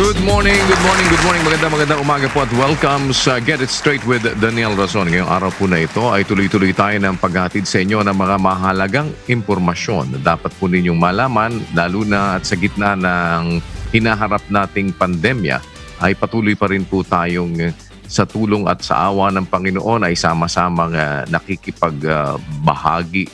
Good morning. Magandang umaga po at welcome sa Get It Straight with Daniel Razon. Ngayong araw po na ito ay tuloy-tuloy tayo ng paghatid sa inyo ng mga mahalagang impormasyon na dapat po ninyong malaman, lalo na at sa gitna ng hinaharap nating pandemya ay patuloy pa rin po tayong sa tulong at sa awa ng Panginoon ay sama-samang nakikipagbahagi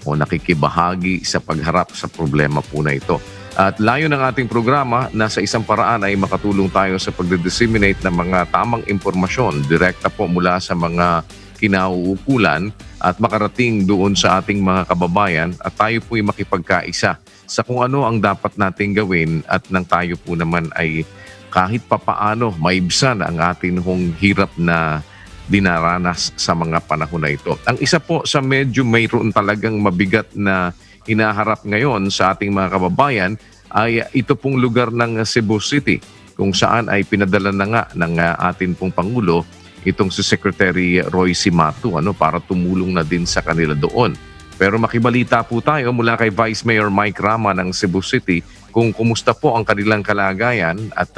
o nakikibahagi sa pagharap sa problema po na ito. At layo ng ating programa na sa isang paraan ay makatulong tayo sa pagdi-disseminate ng mga tamang impormasyon direkta po mula sa mga kinauukulan at makarating doon sa ating mga kababayan at tayo po'y makipagkaisa sa kung ano ang dapat nating gawin at nang tayo po naman ay kahit papaano maibsan ang ating hong hirap na dinaranas sa mga panahon na ito. Ang isa po sa medyo mayroon talagang mabigat na hinaharap ngayon sa ating mga kababayan ay ito pong lugar ng Cebu City kung saan ay pinadala na nga ng ating pong Pangulo itong si Secretary Roy Simato para tumulong na din sa kanila doon. Pero makibalita po tayo mula kay Vice Mayor Mike Rama ng Cebu City kung kumusta po ang kanilang kalagayan at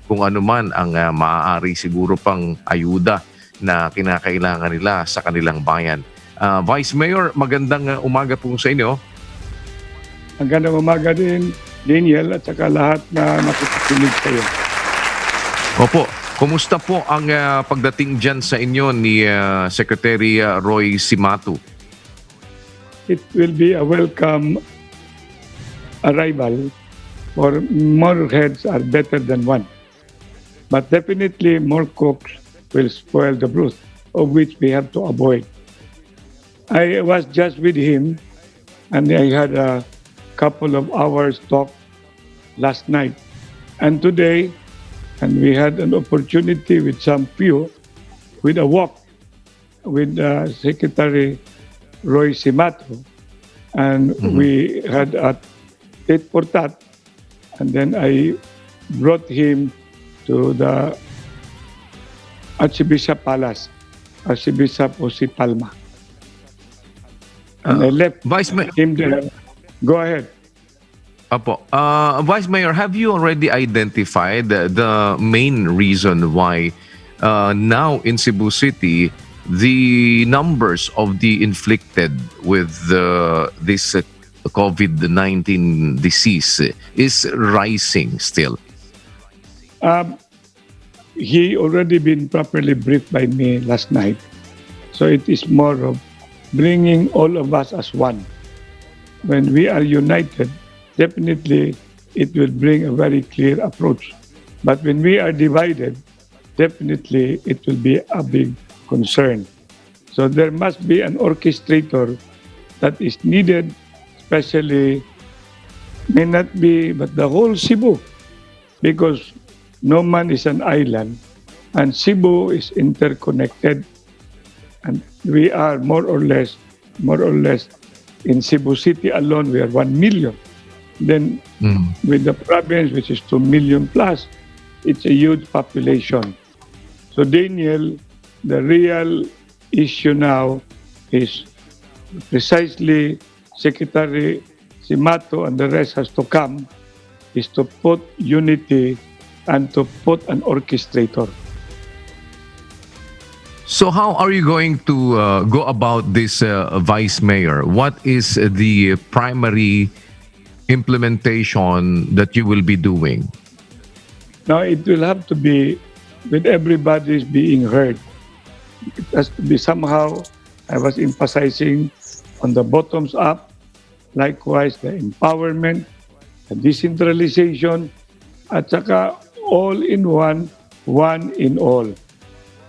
kung ano man ang maaari siguro pang ayuda na kinakailangan nila sa kanilang bayan. Vice Mayor, magandang umaga po sa inyo. Magandang umaga din, Daniel, at saka lahat na nakikinig kayo. Opo, kumusta po ang pagdating dyan sa inyo ni Secretary Roy Simato? It will be a welcome arrival, for more heads are better than one. But definitely more cooks will spoil the broth, of which we have to avoid. I was just with him and I had a couple of hours talk last night and today, and we had an opportunity with some few with a walk with Secretary Roy Simato, and we had a tit for tat, and then I brought him to the Archbishop Palace, Archbishop Jose Palma, and I left him there. Go ahead. Apo. Vice Mayor, have you already identified the main reason why now in Cebu City the numbers of the inflicted with this COVID-19 disease is rising still? He already been properly briefed by me last night. So it is more of bringing all of us as one. When we are united, definitely it will bring a very clear approach. But when we are divided, definitely it will be a big concern. So there must be an orchestrator that is needed, especially, may not be, but the whole Cebu, because no man is an island, and Cebu is interconnected, and we are more or less, in Cebu City alone, we are 1 million. Then with the province, which is 2 million plus, it's a huge population. So Daniel, the real issue now is precisely Secretary Simato and the rest has to come, is to put unity and to put an orchestrator. So how are you going to go about this, Vice Mayor? What is the primary implementation that you will be doing? Now, it will have to be with everybody being heard. It has to be somehow, I was emphasizing on the bottoms up, likewise the empowerment, the decentralization, at saka all in one in all.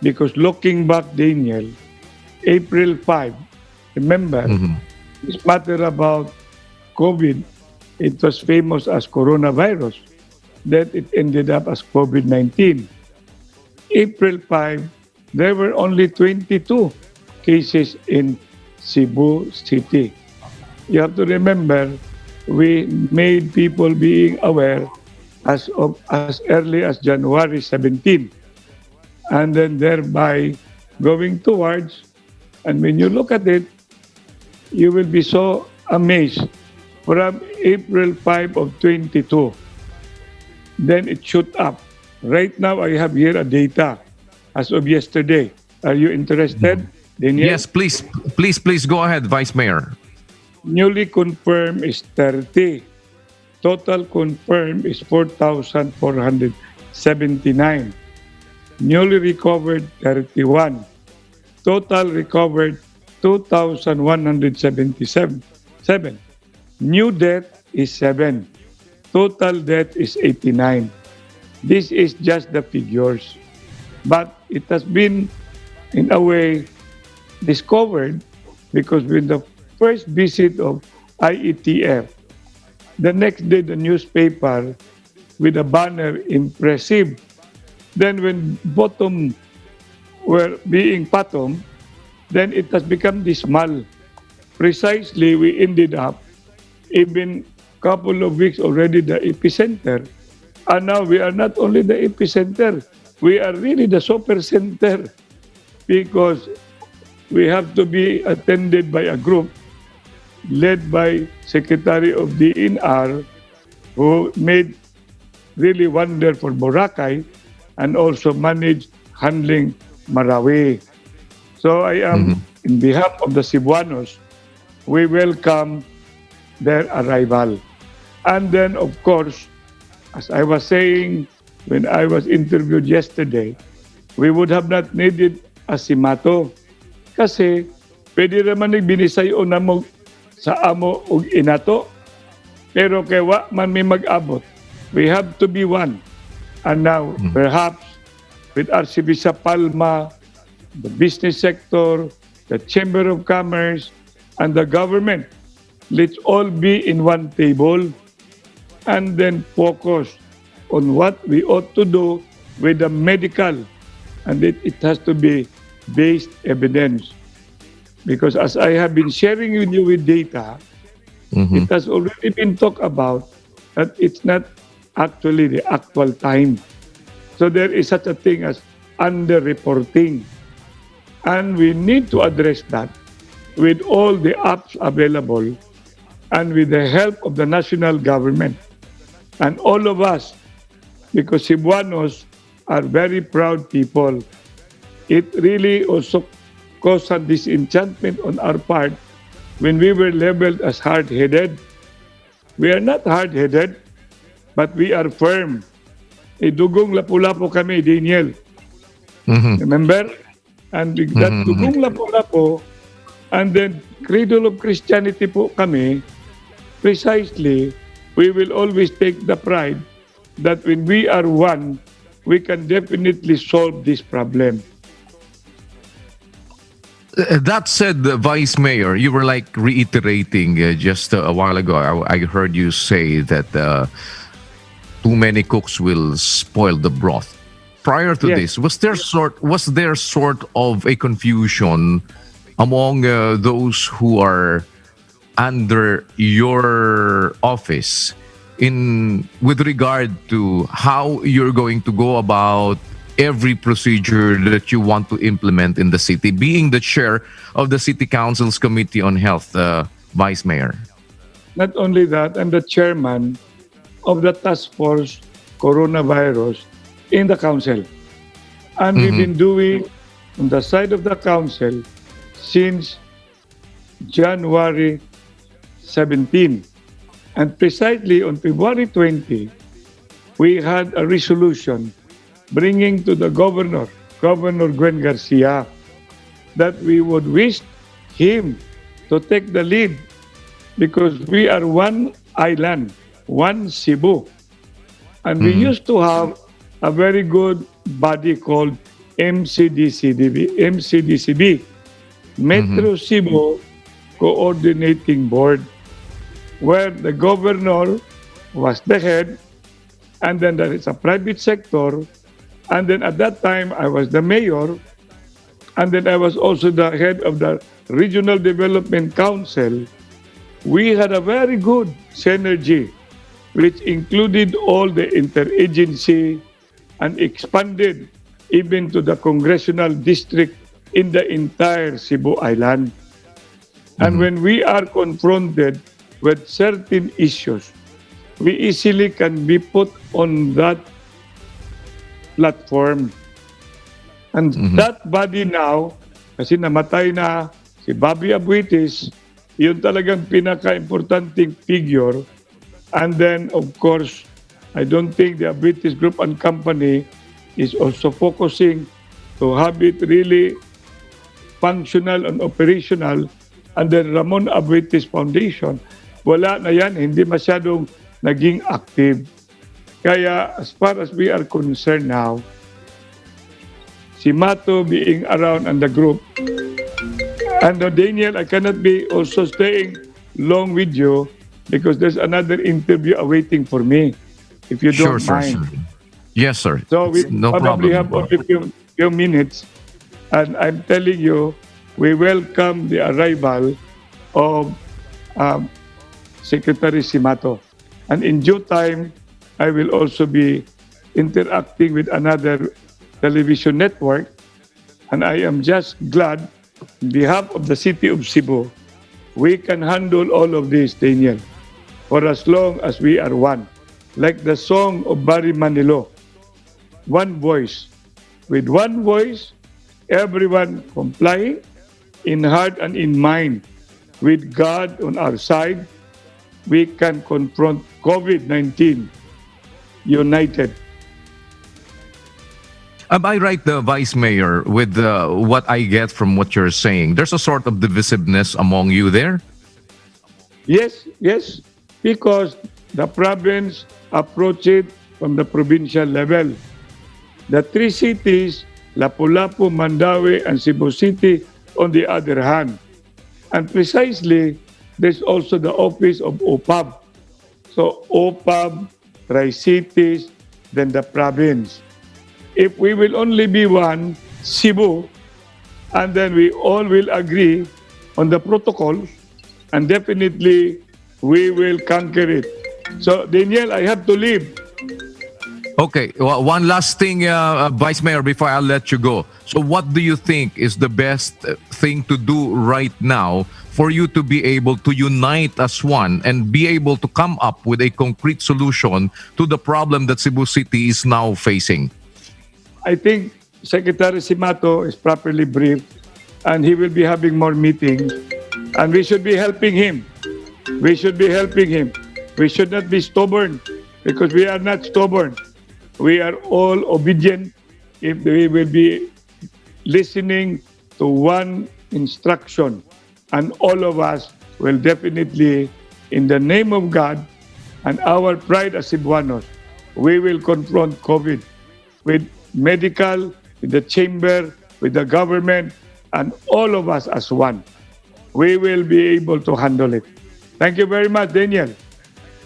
Because looking back, Daniel, April 5, remember, this matter about COVID, it was famous as coronavirus. That it ended up as COVID-19. April 5, there were only 22 cases in Cebu City. You have to remember, we made people being aware as early as January 17. And then thereby going towards, and when you look at it, you will be so amazed. From April 5 of 22, then it shoot up Right now, I have here a data as of yesterday. Are you interested, Daniel? Yes, please go ahead, Vice Mayor. Newly confirmed is 30. Total confirmed is 4,479. Newly recovered, 31. Total recovered, 2,177. New death is 7. Total death is 89. This is just the figures. But it has been, in a way, discovered because with the first visit of IETF, the next day the newspaper with a banner, impressive. Then when bottom were being bottom, then it has become dismal. Precisely, we ended up even couple of weeks already the epicenter. And now we are not only the epicenter, we are really the super center because we have to be attended by a group led by Secretary of DNR who made really wonder for Boracay and also managed handling Marawi. So I am, in behalf of the Cebuanos, we welcome their arrival. And then, of course, as I was saying when I was interviewed yesterday, we would have not needed a simato. Kasi pwede naman binisayo na mo sa amo ug inato. Pero kay wa man may mag-abot. We have to be one. And now, perhaps, with RCB sa Palma, the business sector, the Chamber of Commerce, and the government, let's all be in one table and then focus on what we ought to do with the medical. And it has to be based evidence. Because as I have been sharing with you with data, it has already been talked about that it's not actually the actual time. So there is such a thing as underreporting. And we need to address that with all the apps available and with the help of the national government. And all of us, because Cebuanos are very proud people, it really also caused a disenchantment on our part when we were labeled as hard-headed. We are not hard-headed, but we are firm. Dugong lapu-lapo kami, Daniel. Remember? And that dugong lapu-lapo, and then cradle of Christianity po kami, precisely, we will always take the pride that when we are one, we can definitely solve this problem. That said, Vice Mayor, you were like reiterating just a while ago. I heard you say that too many cooks will spoil the broth. Prior to this, was there sort of a confusion among those who are under your office with regard to how you're going to go about every procedure that you want to implement in the city, being the chair of the City Council's Committee on Health, Vice Mayor? Not only that, I'm the chairman of the Task Force Coronavirus in the Council. And we've been doing on the side of the Council since January 17. And precisely on February 20, we had a resolution bringing to the Governor Gwen Garcia, that we would wish him to take the lead because we are one island, one Cebu. And we used to have a very good body called MCDCB, Metro Cebu Coordinating Board, where the governor was the head, and then there is a private sector, and then at that time I was the mayor, and then I was also the head of the Regional Development Council. We had a very good synergy, which included all the interagency and expanded even to the congressional district in the entire Cebu Island. And when we are confronted with certain issues, we easily can be put on that platform. And that body now, kasi namatay na si Bobby Abuitis, yun talagang pinaka-importanting figure. And then, of course, I don't think the Abuitis Group and Company is also focusing to have it really functional and operational. And then Ramon Abuitis Foundation, wala na yan, hindi masyadong naging active. Kaya as far as we are concerned now, si Mato being around and the group, and Daniel, I cannot be also staying long with you because there's another interview awaiting for me, if you don't mind. Sure. Yes, sir. So we No probably problem. have only few minutes, and I'm telling you, we welcome the arrival of Secretary Simato. And in due time, I will also be interacting with another television network. And I am just glad, on behalf of the city of Cebu, we can handle all of this, Daniel, for as long as we are one. Like the song of Barry Manilow, one voice. With one voice, everyone complying in heart and in mind. With God on our side, we can confront COVID-19 united. Am I right, the Vice Mayor, with what I get from what you're saying? There's a sort of divisiveness among you there? Yes, because the province approached it from the provincial level. The three cities, Lapu-Lapu, Mandaue, and Cebu City, on the other hand. And precisely, there's also the office of OPAB. So OPAB, Tri-Cities, then the province. If we will only be one, Cebu, and then we all will agree on the protocol, and definitely we will conquer it. So, Daniel, I have to leave. Okay, well, one last thing, Vice Mayor, before I let you go. So what do you think is the best thing to do right now for you to be able to unite as one and be able to come up with a concrete solution to the problem that Cebu City is now facing? I think Secretary Simato is properly briefed, and he will be having more meetings, and we should be helping him. We should not be stubborn, because we are not stubborn. We are all obedient if we will be listening to one instruction. And all of us will definitely, in the name of God and our pride as Cebuanos, we will confront COVID with medical, with the chamber, with the government, and all of us as one. We will be able to handle it. Thank you very much, Daniel.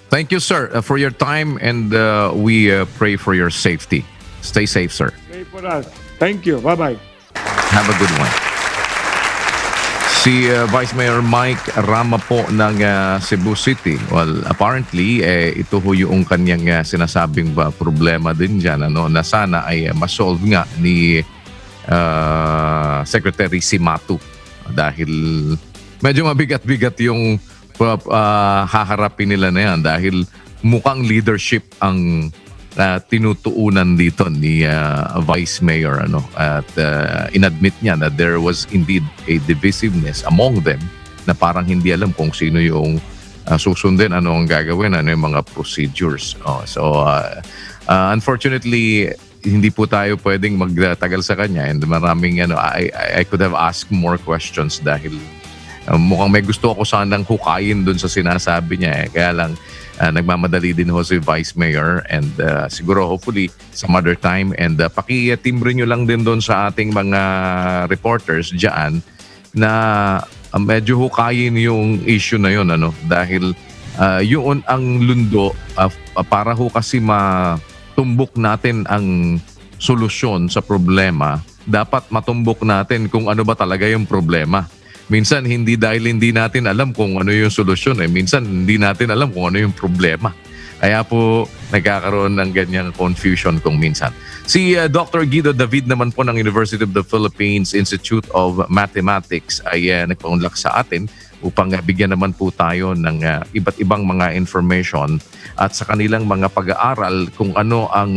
Thank you, sir, for your time, and we pray for your safety. Stay safe, sir. Pray for us. Thank you. Bye-bye. Have a good one. Si Vice Mayor Mike Rama po ng Cebu City. Well, apparently, ito ho yung kanyang sinasabing problema din dyan, na sana ay masolve nga ni Secretary Simato. Dahil medyo mabigat-bigat yung haharapin nila na yan, dahil mukhang leadership ang tinutuunan dito ni Vice Mayor, at inadmit niya na there was indeed a divisiveness among them, na parang hindi alam kung sino yung susundin, ano ang gagawin, ano yung mga procedures. So unfortunately, hindi po tayo pwedeng magtagal sa kanya, and maraming I could have asked more questions dahil mukhang may gusto ako sanang hukayin dun sa sinasabi niya. Kaya lang, nagmamadali din ho si Vice Mayor, and siguro hopefully some other time, and pakitimbre nyo lang din dun sa ating mga reporters dyan na medyo hukayin yung issue na yun, dahil yun ang lundo para ho kasi matumbok natin ang solusyon sa problema. Dapat matumbok natin kung ano ba talaga yung problema. Minsan hindi dahil hindi natin alam kung ano yung solusyon, minsan hindi natin alam kung ano yung problema. Kaya po nagkakaroon ng ganyang confusion kung minsan. Si Dr. Guido David naman po ng University of the Philippines Institute of Mathematics ay nagpaunlak sa atin upang bigyan naman po tayo ng iba't ibang mga information at sa kanilang mga pag-aaral kung ano ang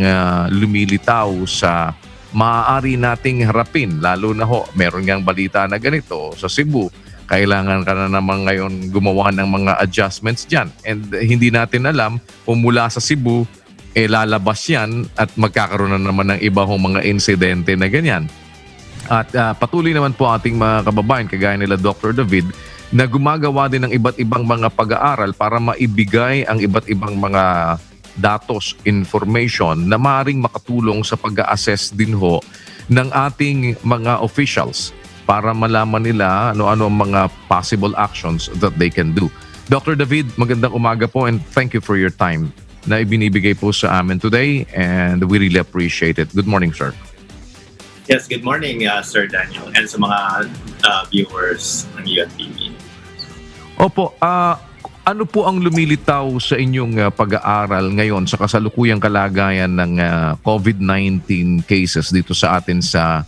lumilitaw sa maaari nating harapin. Lalo na ho, meron ngang balita na ganito sa Cebu. Kailangan ka na naman ngayon gumawa ng mga adjustments dyan. And hindi natin alam kung mula sa Cebu, lalabas yan at magkakaroon na naman ng iba hong mga insidente na ganyan. At patuloy naman po ating mga kababayan, kagaya nila Dr. David, na gumagawa din ng iba't ibang mga pag-aaral para maibigay ang iba't ibang mga datos, information na maaaring makatulong sa pag-assess din ho ng ating mga officials para malaman nila ano-ano ang mga possible actions that they can do. Dr. David, magandang umaga po and thank you for your time na ibinibigay po sa amin today and we really appreciate it. Good morning, sir. Yes, good morning, Sir Daniel, and sa mga viewers ng UNTV. Opo, ano po ang lumilitaw sa inyong pag-aaral ngayon sa kasalukuyang kalagayan ng COVID-19 cases dito sa atin sa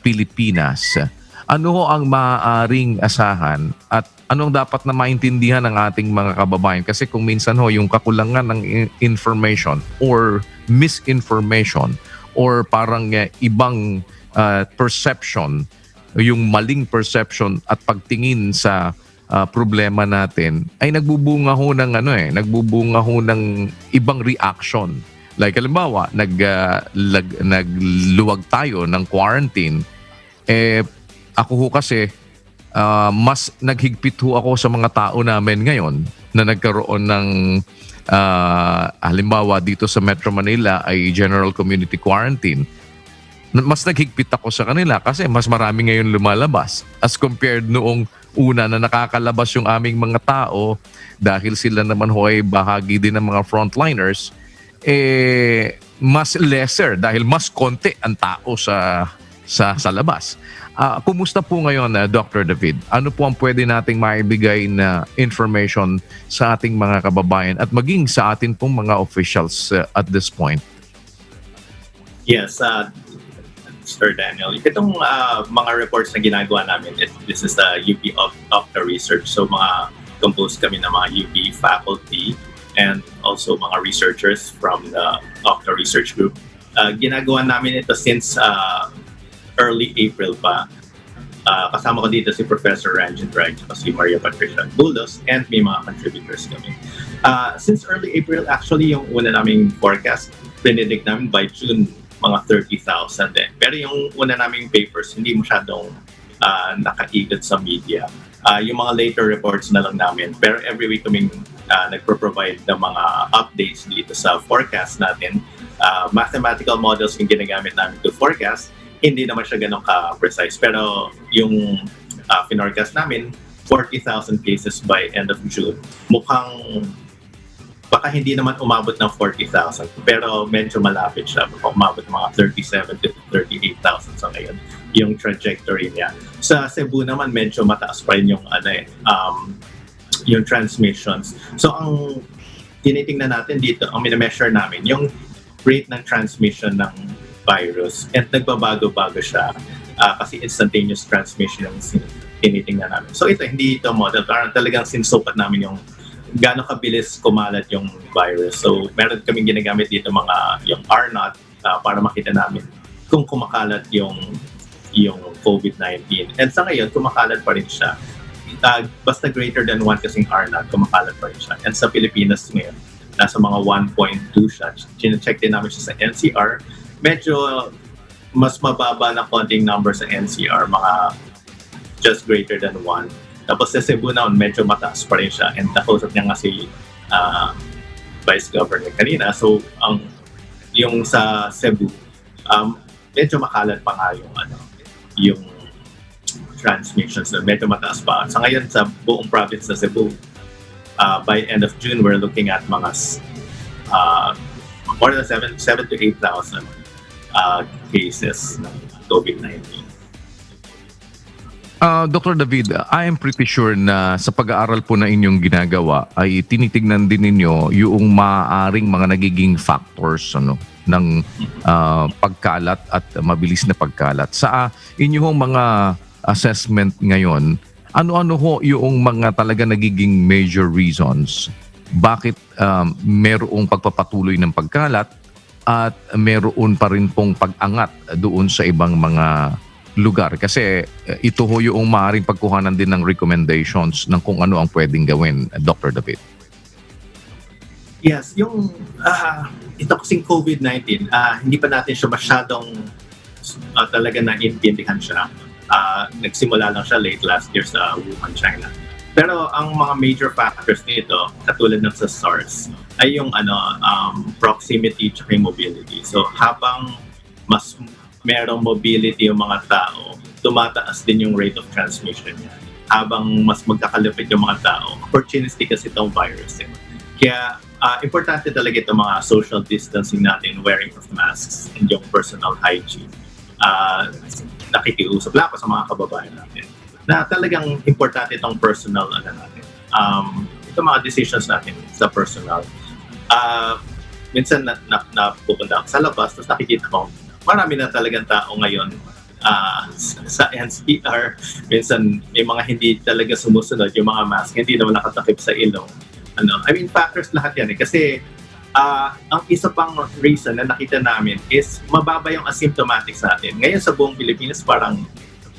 Pilipinas? Ano ho ang maaaring asahan at anong dapat na maintindihan ng ating mga kababayan? Kasi kung minsan ho, yung kakulangan ng information or misinformation or parang ibang perception, yung maling perception at pagtingin sa problema natin ay nagbubunga ho ng nagbubunga ho ng ibang reaction. Like halimbawa, nagluwag tayo ng quarantine. Ako ho kasi mas naghigpit ho ako sa mga tao namin ngayon na nagkaroon ng halimbawa dito sa Metro Manila ay general community quarantine. Mas naghigpit ako sa kanila kasi mas marami ngayon lumalabas as compared noong una na nakakalabas yung aming mga tao dahil sila naman ho ay bahagi din ng mga frontliners, mas lesser dahil mas konti ang tao sa labas. Kumusta po ngayon, Dr. David? Ano po ang pwede nating maibigay na information sa ating mga kababayan at maging sa atin pong mga officials at this point? Yes, Sir Daniel. Itong mga reports na ginagawa namin, this is the UP Octa Research. So composed kami ng mga UP faculty and also mga researchers from the Octa Research Group. Ginagawa namin ito since early April pa. Kasama ko dito si Professor Ranjit Rai at si Maria Patricia Bulos and may mga contributors kami. Since early April, actually yung una naming forecast, predict namin by June mga 30,000 din. Pero yung una naming papers, hindi masyadong nakaigot sa media. Yung mga later reports na lang namin. Pero every week kaming nagpro-provide ng mga updates dito sa forecast natin. Mathematical models yung ginagamit namin to forecast. Hindi naman siya ganun ka-precise. Pero yung finorcast namin, 40,000 cases by end of June. Mukhang baka hindi naman umabot ng 40,000 pero medyo malapit siya. Baka umabot ng mga 37,000 to 38,000 sa ngayon yung trajectory niya. Sa Cebu naman medyo mataas pa rin yung yung transmissions. So ang tinitingnan natin dito, ang minemeasure namin, yung rate ng transmission ng virus and nagbabago-bago siya kasi instantaneous transmission yung tinitingnan namin. So hindi ito model, parang talagang sinsukat namin yung gaano kabilis kumalat yung virus. So meron kaming ginagamit dito yung R0 para makita namin kung kumakalat yung COVID-19. And sa ngayon, kumakalat pa rin siya. Basta greater than 1 kasing R0, kumakalat pa rin siya. And sa Pilipinas ngayon, nasa mga 1.2 siya. Chine-check din namin siya sa NCR. Medyo mas mababa na konting number sa NCR, mga just greater than 1. Tapos sa Cebu na, medyo mataas pa rin siya. And nakausap niya nga si Vice Governor kanina. So, yung sa Cebu, medyo makalat pa nga yung transmissions na medyo mataas pa. Sa ngayon, sa buong province sa Cebu, by end of June, we're looking at mga more than 7 to 8,000 cases ng COVID-19. Dr. David, I am pretty sure na sa pag-aaral po na inyong ginagawa ay tinitignan din ninyo yung maaaring mga nagiging factors ng pagkalat at mabilis na pagkalat. Sa inyong mga assessment ngayon, ano-ano ho yung mga talaga nagiging major reasons bakit merong pagpapatuloy ng pagkalat at meron pa rin pong pag-angat doon sa ibang mga lugar? Kasi ito ho yung maaaring pagkuhanan din ng recommendations ng kung ano ang pwedeng gawin, Dr. David. Yes, yung ito kasing COVID-19, hindi pa natin siya masyadong talaga naiintindihan siya. Nagsimula lang siya late last year sa Wuhan, China. Pero ang mga major factors nito, katulad ng sa SARS, ay yung proximity at mobility. So habang mas merong mobility yung mga tao, tumataas din yung rate of transmission niya. Habang mas magkakalapit yung mga tao, opportunistic kasi itong virus. Kaya importante talaga itong mga social distancing natin, wearing of masks, and yung personal hygiene. Nakikiusap lang ako sa mga kababayan natin na talagang importante itong personal natin. Itong mga decisions natin sa personal. Minsan napupunta ako sa labas, tapos nakikita ko, marami na talagang tao ngayon sa NCR. Minsan may mga hindi talaga sumusunod yung mga mask, hindi naman nakatakip sa ilong. Factors lahat yan kasi ang isa pang reason na nakita namin is mababa yung asymptomatics natin. Ngayon sa buong Pilipinas parang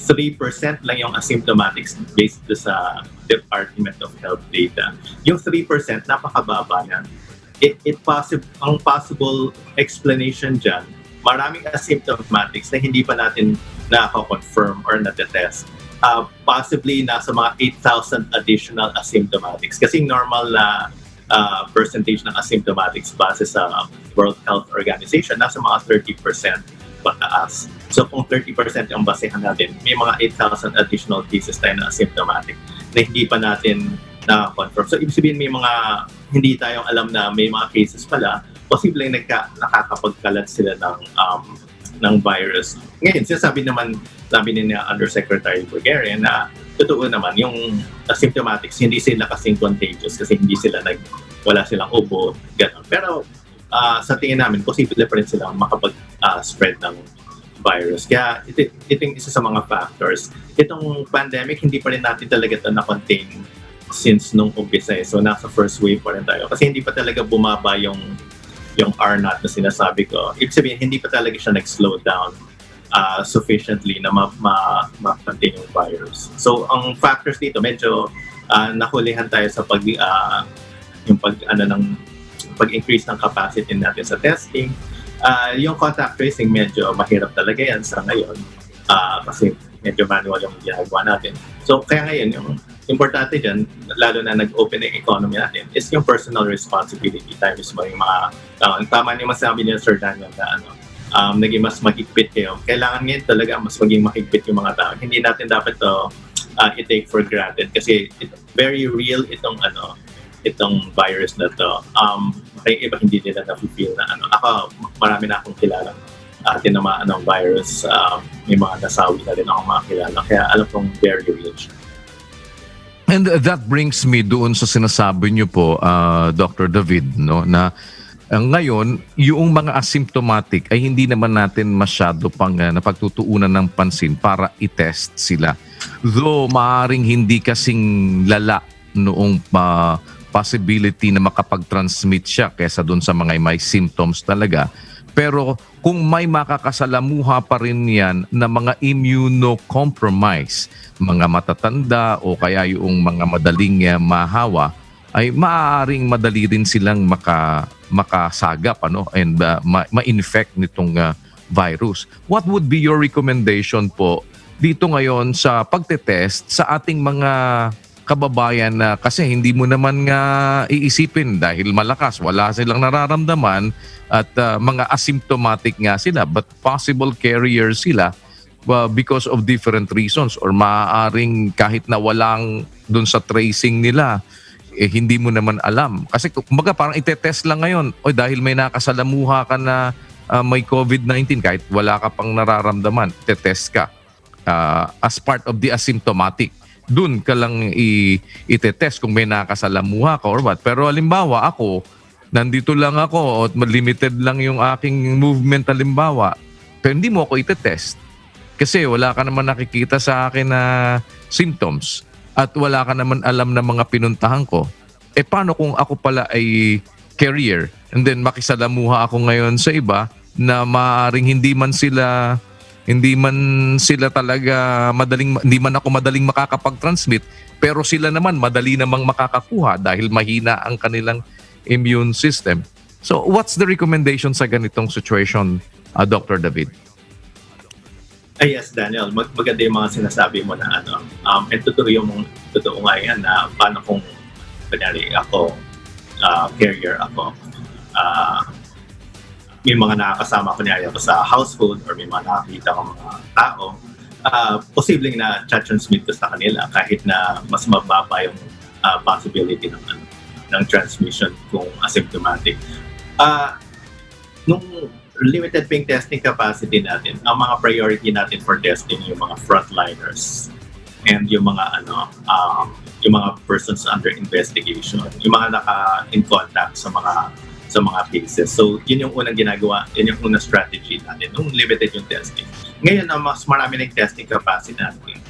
3% lang yung asymptomatics based sa Department of Health data. Yung 3% napakababa yan. Ang possible explanation dyan, maraming asymptomatics na hindi pa natin na-confirm or na-test. Possibly nasa mga 8,000 additional asymptomatics. Kasi normal na percentage ng asymptomatics base sa World Health Organization, nasa mga 30% pataas. So kung 30% ang basehan natin, may mga 8,000 additional cases tayo na asymptomatic na hindi pa natin na-confirm. So ibig sabihin may mga hindi tayong alam na may mga cases pala, posibleng nakakapagkalat sila ng virus. Ngayon, sinasabi naman ni Undersecretary Bulgarian na totoo naman yung asymptomatics, hindi sila kasing contagious kasi wala silang ubo, gano'n. Pero sa tingin namin, posible pa rin silang makapag-spread ng virus. Kaya ito yung isa sa mga factors. Itong pandemic, hindi pa rin natin talaga ito na-contain since nung umpisa. So nasa first wave pa rin tayo. Kasi hindi pa talaga bumaba yung R0 na sinasabi ko. Ibig sabihin, hindi pa talaga siya nag-slow down sufficiently na ma-contain yung virus. So, ang factors dito, medyo nahulihan tayo sa pag-increase ng capacity natin sa testing. Yung contact tracing, medyo mahirap talaga yan sa ngayon kasi medyo manual yung ginagawa natin. So, kaya ngayon, yung importante dyan, lalo na nag-open yung economy natin, is yung personal responsibility tayo mismo yung mga tama yung masabi niya, Sir Daniel, na naging mas mahigpit kayo. Kailangan ngayon talaga mas maging mahigpit yung mga tao. Hindi natin dapat to i-take for granted kasi very real itong virus na to. May iba hindi nila na-feel na Ako, marami na akong kilala tinamaan ng virus. May mga nasawi na rin akong mga kilala. Kaya alam kong very real siya. And that brings me doon sa sinasabi niyo po, Dr. David, no, na ngayon, yung mga asymptomatic ay hindi naman natin masyado pang napagtutuunan ng pansin para i-test sila. Though maaaring hindi kasing lala noong possibility na makapag-transmit siya kesa doon sa mga may symptoms talaga. Pero kung may makakasalamuha pa rin yan na mga immunocompromised, mga matatanda o kaya yung mga madaling mahawa, ay maaaring madali rin silang makasagap and ma-infect nitong virus. What would be your recommendation po dito ngayon sa pagtetest sa ating mga kababayan na kasi hindi mo naman nga iisipin dahil malakas, wala silang nararamdaman at mga asymptomatic nga sila but possible carriers sila because of different reasons or maaaring kahit na walang dun sa tracing nila hindi mo naman alam. Kasi kumbaga parang itetest lang ngayon. O dahil may nakasalamuha ka na may COVID-19 kahit wala ka pang nararamdaman, itetest ka as part of the asymptomatic. Doon ka lang itetest kung may nakasalamuha ka or what. Pero halimbawa ako, nandito lang ako at limited lang yung aking movement halimbawa. Pero hindi mo ako itetest. Kasi wala ka naman nakikita sa akin na symptoms. at wala ka naman alam na mga pinuntahan ko, paano kung ako pala ay carrier and then makisalamuha ako ngayon sa iba na maaring hindi man sila talaga hindi man ako madaling makakapag-transmit, pero sila naman madali namang makakakuha dahil mahina ang kanilang immune system. So what's the recommendation sa ganitong situation, Dr. David? Yes, Daniel, maganda yung mga sinasabi mo na and totoo nga yan na paano kung kunyari ako, carrier ako, may mga nakakasama kunyari ako sa household or may mga nakakita ko mga tao, posibleng na transmit ko sa kanila kahit na mas mababa yung possibility ng transmission kung asymptomatic. Nung limited ping testing capacity natin, ang mga priority natin for testing yung mga frontliners and yung mga yung mga persons under investigation, yung mga in contact sa mga cases. So yun yung unang ginagawa, yun yung unang strategy natin nung limited yung testing. Ngayon mas marami ng testing capacity natin.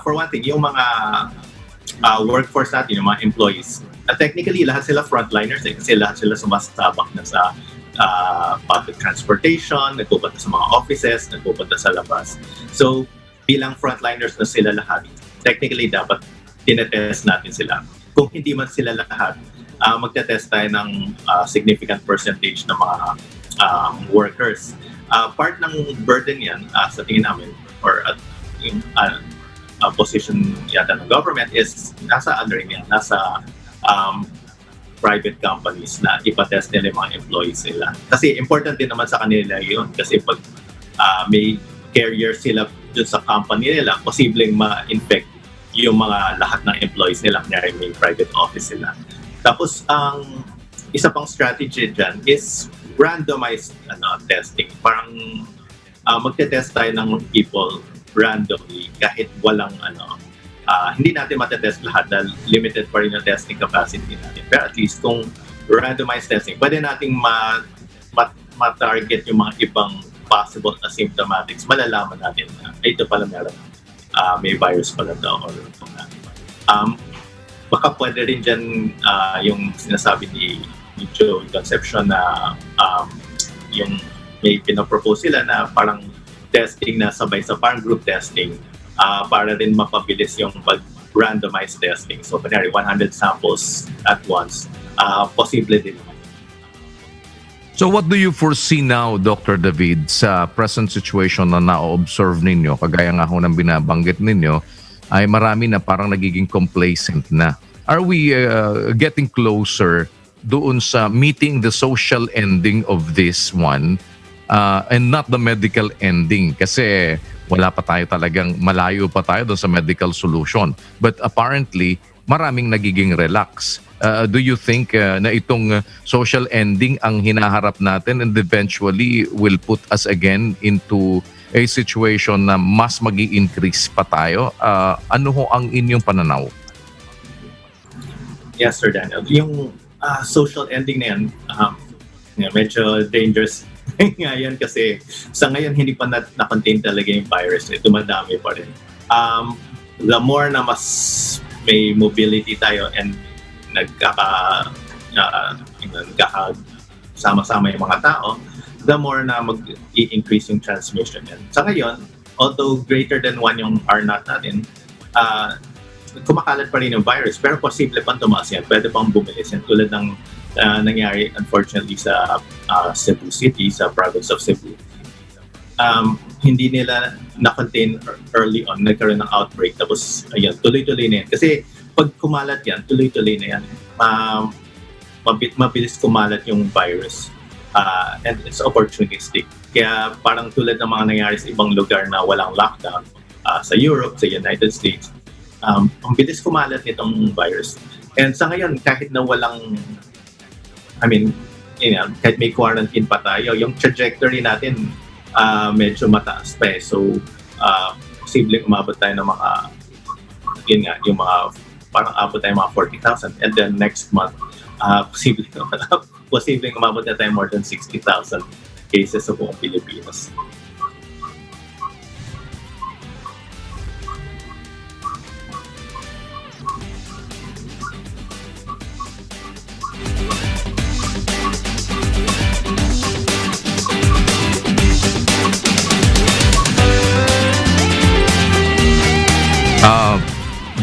For one thing, yung mga workforce natin, yung mga employees, technically lahat sila frontliners kasi lahat sila sumasabak na sa public transportation, nagpupunta sa mga offices, nagpupunta sa labas. So, bilang frontliners na sila lahat, technically dapat tinetest natin sila. Kung hindi man sila lahat, magtetest tayo ng significant percentage ng mga workers. Part ng burden yan, sa tingin namin, or in position yata ng government is nasa private companies na ipatest nila yung mga employees nila. Kasi important din naman sa kanila yun. Kasi pag may carrier sila dun sa company nila, posibleng ma-infect yung mga lahat ng employees nila kaya may private office sila. Tapos, ang isa pang strategy dyan is randomized testing. Parang magte-test tayo ng people randomly kahit walang hindi natin matetest lahat dahil limited pa rin ang testing capacity natin. Pero at least kung randomized testing, pwede nating ma-target yung mga ibang possible asymptomatics. Malalaman natin na ito pala meron, may virus pala daw. Or baka pwede rin dyan yung sinasabi ni Joe Concepcion na yung may pinapropose sila na parang testing na sabay sa parang group testing para rin mapabilis yung pag-randomized testing. So, kunyari, 100 samples at once, posible din naman. So what do you foresee now, Dr. David, sa present situation na na-observe ninyo, kagaya nga ho ng binabanggit ninyo, ay marami na parang nagiging complacent na. Are we getting closer doon sa meeting the social ending of this one and not the medical ending? Kasi wala pa tayo talagang, malayo pa tayo doon sa medical solution. But apparently, maraming nagiging relax. Do you think na itong social ending ang hinaharap natin and eventually will put us again into a situation na mas magi-increase pa tayo? Ano ho ang inyong pananaw? Yes, Sir Daniel. Yung social ending na yan, medyo dangerous ngayon kasi sa ngayon hindi pa na-contain talaga yung virus. Dumadami pa rin. The more na mas may mobility tayo and nagkakasama-sama yung mga tao, the more na mag-i-increase yung transmission yan. Sa ngayon, although greater than 1 yung R0 natin, kumakalat pa rin yung virus, pero posible pang tumaas yan. Pwede pang bumilis yan. Tulad ng nangyari, unfortunately, sa Cebu City, sa province of Cebu. Hindi nila na-contain early on, nagkaroon ng outbreak. Tapos, ayan, tuloy-tuloy na yan. Kasi pag kumalat yan, tuloy-tuloy na yan. Mabilis kumalat yung virus. And it's opportunistic. Kaya parang tulad ng mga nangyari sa ibang lugar na walang lockdown, sa Europe, sa United States, ang bilis kumalat nitong virus. And sa ngayon, kahit na walang, kahit may quarantine pa tayo, yung trajectory natin medyo mataas pa eh. So, posibleng umabot tayo ng mga, yung mga, parang abot tayo mga 40,000. And then next month, posibleng umabot na tayo more than 60,000 cases sa buong Pilipinas.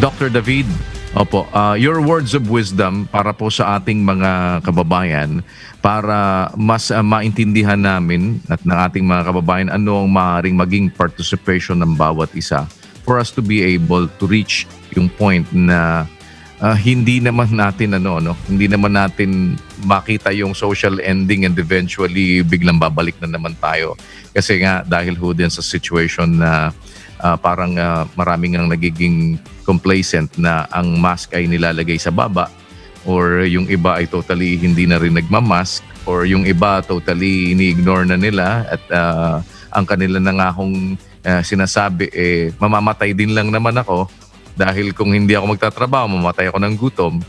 Dr. David, opo, your words of wisdom para po sa ating mga kababayan para mas maintindihan namin at ng ating mga kababayan ano ang maaaring maging participation ng bawat isa for us to be able to reach yung point na hindi naman natin hindi naman natin makita yung social ending and eventually biglang babalik na naman tayo kasi nga dahil ho din sa situation na parang maraming ang nagiging complacent na ang mask ay nilalagay sa baba or yung iba ay totally hindi na rin nagmamask or yung iba totally ini-ignore na nila at ang kanila na nga hong sinasabi mamamatay din lang naman ako dahil kung hindi ako magtatrabaho, mamatay ako ng gutom,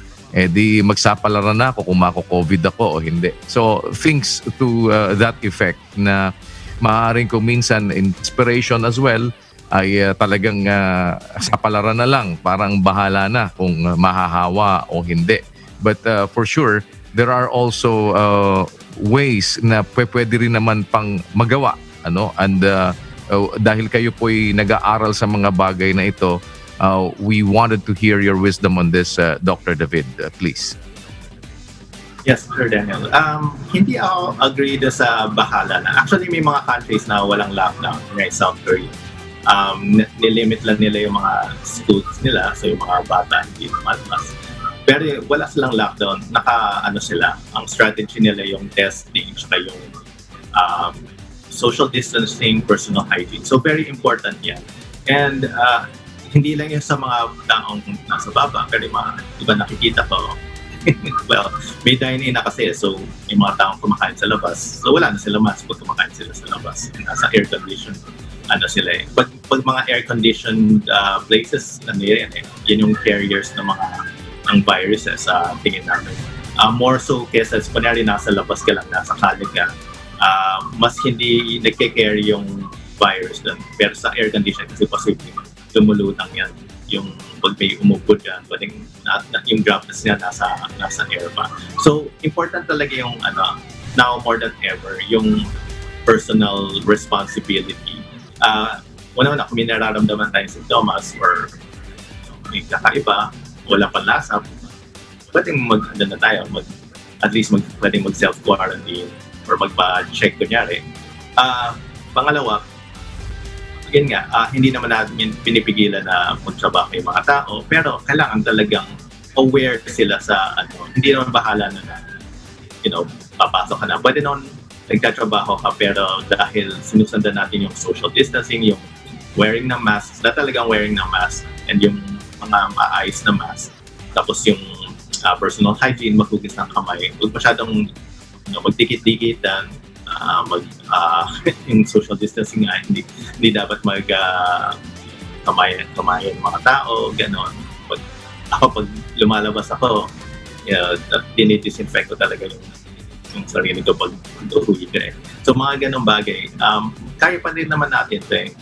di magsapalaran na ako kung mako-COVID ako o hindi. So, things to that effect na maaaring kung minsan inspiration as well ay talagang sapalaran na lang, parang bahala na kung mahahawa o hindi. But for sure, there are also ways na pwede rin naman pang magawa. And dahil kayo po'y nag-aaral sa mga bagay na ito, we wanted to hear your wisdom on this, Dr. David, please. Yes, Sir Daniel. Hindi ako agree sa bahala na. Actually, may mga countries na walang lockdown, like South Korea. Nilimit lang nila yung mga schools nila, so yung mga bata hindi lumalabas. Pero wala silang lockdown. Sila. Ang strategy nila yung testing, saka yung social distancing, personal hygiene. So very important yan. And hindi lang yan sa mga taong nasa baba, pero yung mga iba nakikita ko, well, may dine-in na kasi, so yung mga taong kumakain sa labas, so wala na sila mask pag kumakain sila sa labas. Nasa air-conditioned, sila eh. Pag mga air-conditioned places, yan yung carriers ng ng viruses sa tingin namin. More so kesa, kunyari nasa labas ka lang, nasa kalig ka, mas hindi nagke-carry yung virus doon. Pero sa air-condition kasi posible lumulutang yan. Yung pag may umugod yan, pwedeng yung droplets niya nasa air pa. So, important talaga yung now more than ever, yung personal responsibility. Una-una, kung may nararamdaman tayong sintomas or may kakaiba, wala pang lasa, pwedeng at least pwedeng mag-self-quarantine or magpa-check kunyari. Pangalawa, yun nga, hindi naman natin pinipigilan na magtrabaho yung mga tao, pero kailangan talagang aware sila sa hindi naman bahala na papasok ka na. Pwede naman nagtatrabaho ka, pero dahil sinusundan natin yung social distancing, yung wearing ng mask, na talagang wearing ng mask, and yung mga maayos na mask, tapos yung personal hygiene, maghugas ng kamay, huwag masyadong magdikit-dikitan, yung social distancing nga, hindi dapat kamayan mga tao, gano'n. Pag lumalabas ako, dinidisinfect ko talaga yung sarili ko pag uwi ka eh. So mga ganong bagay, kaya pa din naman natin ito eh.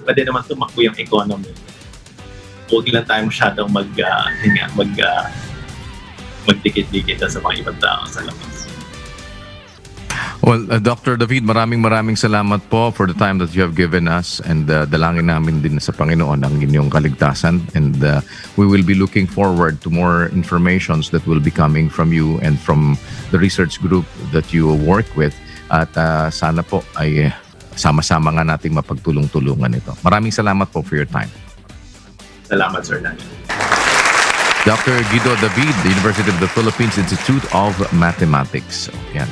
Pwede naman tumakbo yung economy. Huwag lang tayo masyadong magdikit-dikit sa mga ibang tao sa labas. Well, Dr. David, maraming salamat po for the time that you have given us, and dalangin namin din sa Panginoon ang inyong kaligtasan, and we will be looking forward to more informations that will be coming from you and from the research group that you work with, at sana po ay sama-sama nga nating mapagtulong-tulungan ito. Maraming salamat po for your time. Salamat, Sir Daniel. Dr. Guido David, the University of the Philippines Institute of Mathematics. So, yan.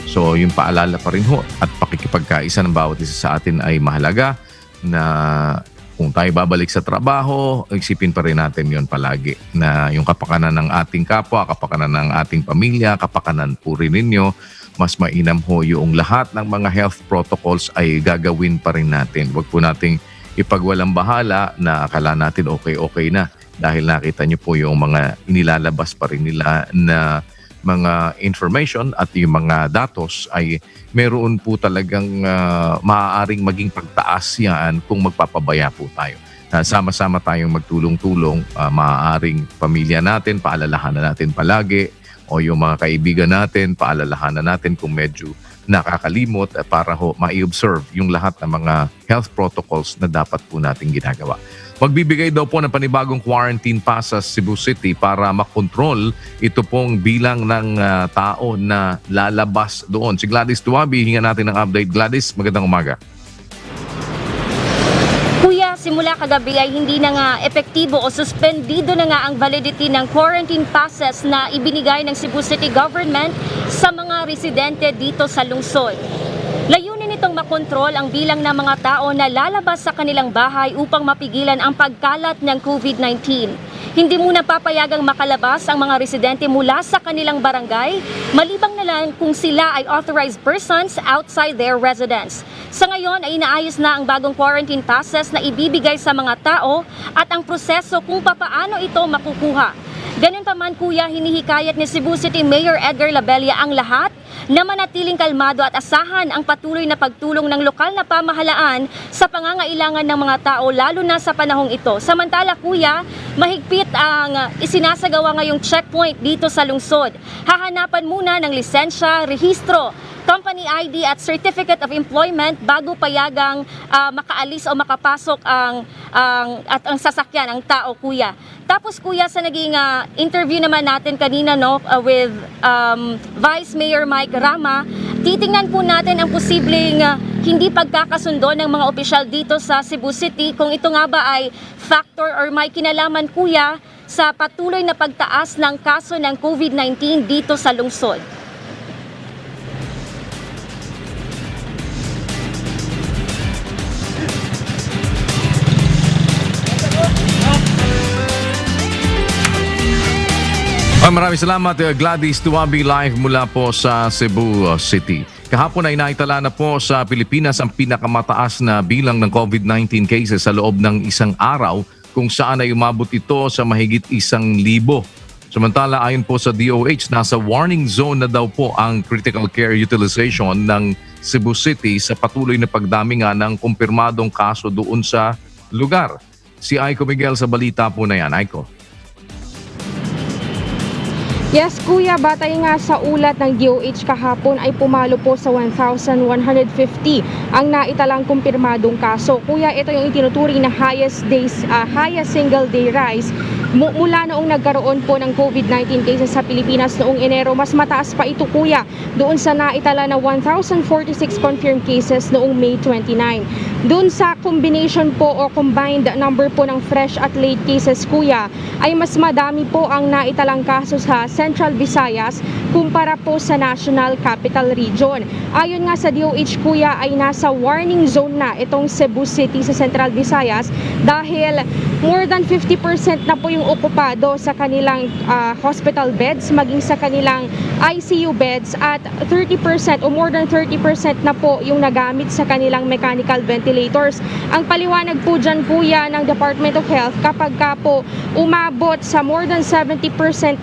So, yung paalala pa rin ho at pakikipagkaisa ng bawat isa sa atin ay mahalaga, na kung tayo babalik sa trabaho, isipin pa rin natin yon palagi, na yung kapakanan ng ating kapwa, kapakanan ng ating pamilya, kapakanan po rin ninyo, mas mainam ho yung lahat ng mga health protocols ay gagawin pa rin natin. Huwag po nating ipagwalang bahala na akala natin okay na, dahil nakita nyo po yung mga inilalabas pa rin nila na mga information at yung mga datos ay meron po talagang maaaring maging pagtaas yan kung magpapabaya po tayo. Sama-sama tayong magtulong-tulong, maaaring pamilya natin, paalalahanan natin palagi, o yung mga kaibigan natin, paalalahanan natin kung medyo nakakalimot para ma-observe yung lahat ng mga health protocols na dapat po natin ginagawa. Magbibigay daw po ng panibagong quarantine pass sa Cebu City para makontrol ito pong bilang ng tao na lalabas doon. Si Gladys Tuwabi, hinga natin ng update. Gladys, magandang umaga. Kuya, simula kagabi ay hindi na nga epektibo o suspendido na nga ang validity ng quarantine passes na ibinigay ng Cebu City Government sa mga residente dito sa lungsod. Layunin nitong makontrol ang bilang ng mga tao na lalabas sa kanilang bahay upang mapigilan ang pagkalat ng COVID-19. Hindi muna papayagang makalabas ang mga residente mula sa kanilang barangay, malibang na lang kung sila ay authorized persons outside their residence. Sa ngayon ay inaayos na ang bagong quarantine passes na ibibigay sa mga tao at ang proseso kung papaano ito makukuha. Ganun pa man kuya, hinihikayat ni Cebu City Mayor Edgar Labella ang lahat na manatiling kalmado at asahan ang patuloy na pagtulong ng lokal na pamahalaan sa pangangailangan ng mga tao lalo na sa panahong ito. Samantala kuya, mahigpit ang isinasagawa ngayong checkpoint dito sa lungsod. Hahanapan muna ng lisensya, rehistro, company ID at Certificate of Employment bago payagang makaalis o makapasok ang sasakyan, ang tao kuya. Tapos kuya, sa naging interview naman natin kanina with Vice Mayor Mike Rama, titingnan po natin ang posibleng hindi pagkakasundo ng mga opisyal dito sa Cebu City kung ito nga ba ay factor or may kinalaman kuya sa patuloy na pagtaas ng kaso ng COVID-19 dito sa lungsod. Maraming salamat Gladys Tuwabi live mula po sa Cebu City. Kahapon ay naitala na po sa Pilipinas ang pinakamataas na bilang ng COVID-19 cases sa loob ng isang araw kung saan ay umabot ito sa mahigit 1,000. Samantala ayon po sa DOH, nasa warning zone na daw po ang critical care utilization ng Cebu City sa patuloy na pagdami nga ng kumpirmadong kaso doon sa lugar. Si Aiko Miguel sa balita po na yan. Aiko. Yes, kuya, batay nga sa ulat ng DOH kahapon ay pumalo po sa 1,150 ang naitalang kumpirmadong kaso. Kuya, ito yung itinuturing na highest single day rise mula noong nagkaroon po ng COVID-19 cases sa Pilipinas noong Enero. Mas mataas pa ito kuya doon sa naitala na 1,046 confirmed cases noong May 29. Doon sa combination po o combined number po ng fresh at late cases kuya ay mas madami po ang naitalang kaso sa Central Visayas kumpara po sa National Capital Region. Ayon nga sa DOH kuya ay nasa warning zone na itong Cebu City sa Central Visayas dahil more than 50% na po yung okupado sa kanilang hospital beds, maging sa kanilang ICU beds at 30% o more than 30% na po yung nagamit sa kanilang mechanical ventilators. Ang paliwanag po dyan kuya ng Department of Health kapag ka po umabot sa more than 70%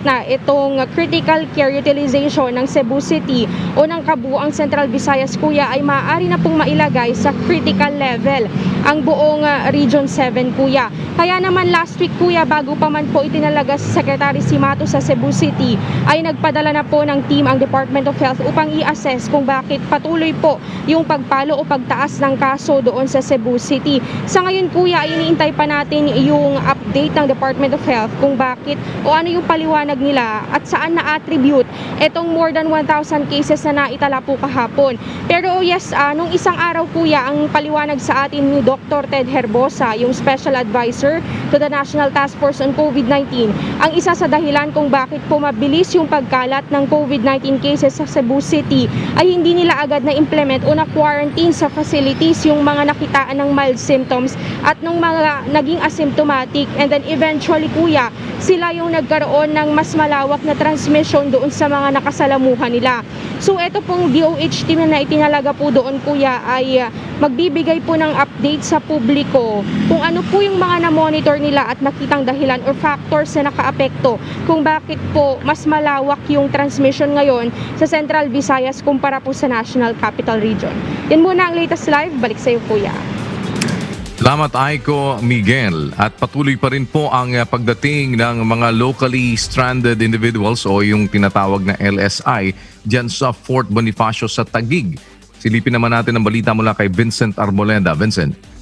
na itong critical care utilization ng Cebu City o ng kabuuang Central Visayas kuya ay maaari na pong mailagay sa critical level ang buong Region 7 kuya. Kaya naman last week kuya, bago pa man po itinalaga sa Secretary Simato sa Cebu City, ay nagpadala na po ng team ang Department of Health upang i-assess kung bakit patuloy po yung pagpalo o pagtaas ng kaso doon sa Cebu City. Sa ngayon kuya, ay iniintay pa natin yung update ng Department of Health kung bakit o ano yung paliwanag nila at saan na-attribute itong more than 1,000 cases na naitala po kahapon. Pero yes, nung isang araw kuya, ang paliwanag sa atin ni Dr. Ted Herbosa, yung Special Advisor to the National Task Force on COVID-19, ang isa sa dahilan kung bakit po mabilis yung pagkalat ng COVID-19 cases sa Cebu City ay hindi nila agad na implement o na quarantine sa facilities yung mga nakitaan ng mild symptoms at nung mga naging asymptomatic, and then eventually kuya, sila yung nagkaroon ng mas malawak na transmission doon sa mga nakasalamuhan nila. So ito pong DOH team na itinalaga po doon kuya ay magbibigay po ng update sa publiko kung ano po yung mga na-monitor nila at nakitang dahilan or factors na nakaapekto kung bakit po mas malawak yung transmission ngayon sa Central Visayas kumpara po sa National Capital Region. Yan muna ang latest live. Balik sa iyo kuya. Salamat Aiko Miguel. At patuloy pa rin po ang pagdating ng mga locally stranded individuals o yung tinatawag na LSI dyan sa Fort Bonifacio sa Taguig. Silipin naman natin ang balita mula kay Vincent Arboleda. Vincent.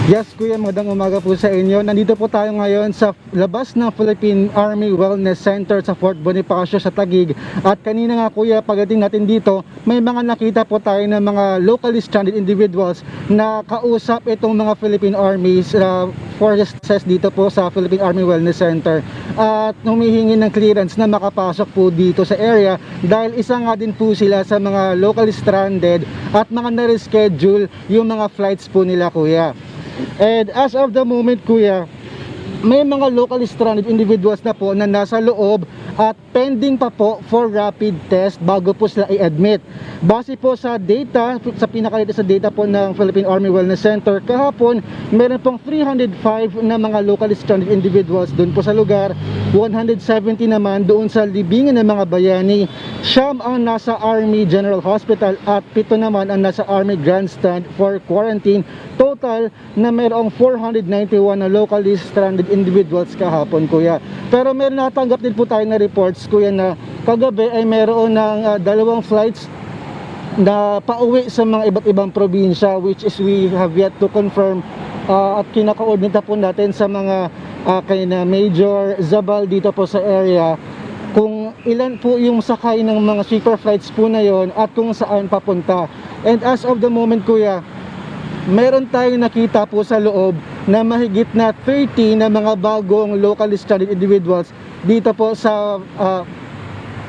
Yes, Kuya, magandang umaga po sa inyo. Nandito po tayo ngayon sa labas ng Philippine Army Wellness Center sa Fort Bonifacio sa Taguig. At kanina nga, Kuya, pagdating natin dito, may mga nakita po tayo ng mga locally stranded individuals na kausap itong mga Philippine Armies forces dito po sa Philippine Army Wellness Center. At humihingi ng clearance na makapasok po dito sa area dahil isa nga din po sila sa mga locally stranded at mga na-reschedule yung mga flights po nila, Kuya. And as of the moment, Kuya, may mga locally stranded individuals na po na nasa loob at pending pa po for rapid test bago po sila i-admit. Base po sa data, sa pinakalatest sa data po ng Philippine Army Wellness Center, kahapon meron pong 305 na mga locally stranded individuals doon po sa lugar, 170 naman doon sa libingan ng mga bayani, siyam ang nasa Army General Hospital at 7 naman ang nasa Army Grandstand for quarantine. Total na mayroong 491 na locally stranded individuals kahapon, Kuya. Pero meron natanggap din po tayo na reports, Kuya, na kagabi ay meron ng 2 flights na pauwi sa mga iba't ibang probinsya, which is we have yet to confirm at kinaka-coordinate po natin sa mga kay na Major Zabal dito po sa area kung ilan po yung sakay ng mga sleeper flights po na yon at kung saan papunta. And as of the moment, Kuya, meron tayong nakita po sa loob na mahigit na 30 na mga bagong locally stranded individuals dito po sa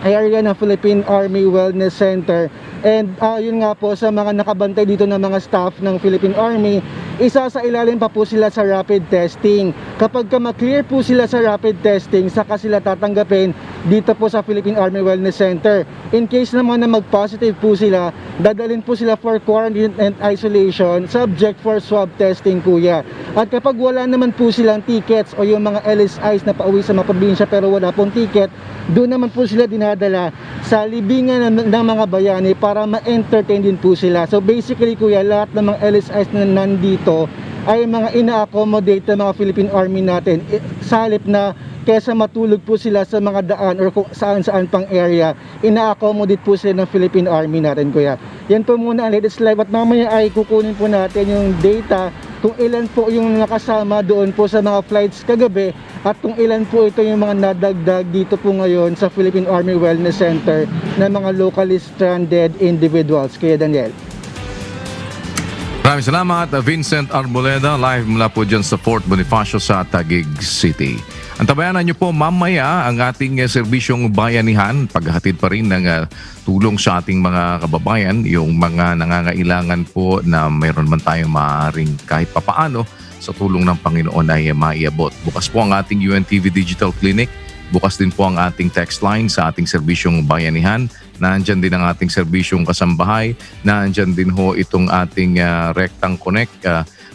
area ng Philippine Army Wellness Center. And yun nga po, sa mga nakabantay dito ng mga staff ng Philippine Army, isa sa ilalim pa po sila sa rapid testing. Kapag ma-clear po sila sa rapid testing, saka sila tatanggapin dito po sa Philippine Army Wellness Center. In case naman na mag-positive po sila, dadalhin po sila for quarantine and isolation, subject for swab testing, Kuya. At kapag wala naman po silang tickets o yung mga LSIs na pauwi sa mga probinsya pero wala pong ticket, doon naman po sila dinadala sa libingan ng mga bayani para ma-entertain din po sila. So basically, Kuya, lahat ng mga LSIs na nandito ay mga ina-accommodate ng mga Philippine Army natin sa halip na kesa matulog po sila sa mga daan or kung saan-saan pang area, ina-accommodate po sila ng Philippine Army natin, Kuya. Yan po muna ang latest live at mamaya ay kukunin po natin yung data kung ilan po yung nakasama doon po sa mga flights kagabi at kung ilan po ito yung mga nadagdag dito po ngayon sa Philippine Army Wellness Center na mga locally stranded individuals. Kaya Daniel. Maraming salamat, Vincent Arboleda, live mula po dyan sa Fort Bonifacio sa Taguig City. Antabayanan niyo po mamaya ang ating serbisyong bayanihan, paghahatid pa rin ng tulong sa ating mga kababayan, yung mga nangangailangan po na mayroon man tayong maaaring kahit papaano sa tulong ng Panginoon ay maiabot. Bukas po ang ating UNTV Digital Clinic, bukas din po ang ating text line sa ating serbisyong bayanihan. Nandyan din ang ating serbisyong kasambahay, nandyan din ho itong ating Rectang Connect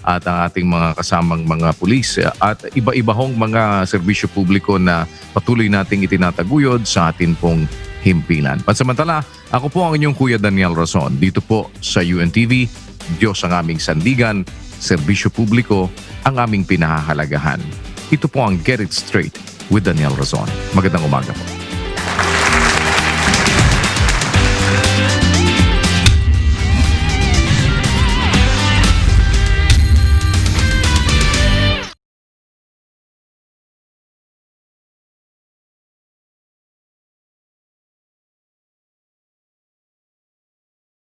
at ang ating mga kasamang mga pulis at iba-iba hong mga serbisyo publiko na patuloy nating itinataguyod sa atin pong himpilan. Pansamantala, ako po ang inyong Kuya Daniel Razon dito po sa UNTV. Diyos ang aming sandigan, serbisyo publiko ang aming pinahahalagahan. Ito po ang Get It Straight with Daniel Razon. Magandang umaga po.